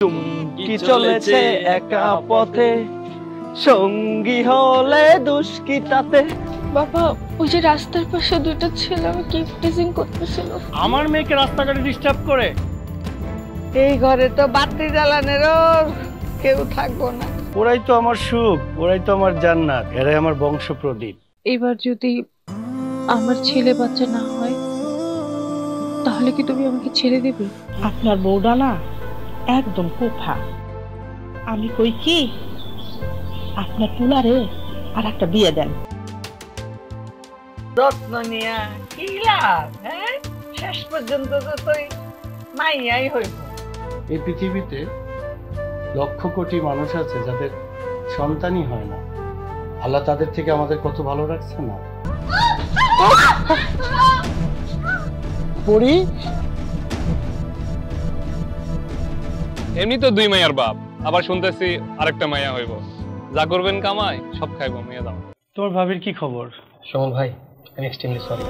চুমকি চলেছে একা পথে, সঙ্গী হলে দুষ্কৃতাতে। বাবা, ওই যে রাস্তার পাশে দুইটা ছেলে আমাকে টিজিং করতেছিল। আমার মেয়েকে রাস্তাঘাটে ডিস্টার্ব করে। এই ঘরে তো বাতি জ্বালানোরও কেউ থাকবো না। ওরাই তো আমার সুখ, ওরাই তো আমার জান্নাত, এরাই আমার বংশ প্রদীপ। এবার যদি আমার ছেলে বাচ্চা না হয় তাহলে কি তুমি আমাকে ছেড়ে দেবে? আপনার বউডা না একদম কোফা। আমি কই কি আপনার পুলারে আর একটা বিয়ে দেন। যত্ন নিয়া কি লাভ? হ্যাঁ, শেষ পর্যন্ত তো তুই মাইয়াই হইব। এই পৃথিবীতে লক্ষ কোটি মানুষ আছে যাদের সন্তানই হয় না। আল্লাহ তাদের থেকে আমাদের কত ভালো রাখছে না। পড়ি এমনি তো দুই মাইয়ার বাপ, আবার শুনতেছি আরেকটা মাইয়া হইব। যা করবেন কামাই সব খাইব, মেয়ে দাও। তোমার ভাবির কি খবর? সুমন ভাই, আমি এক্সট্রিমলি সরি।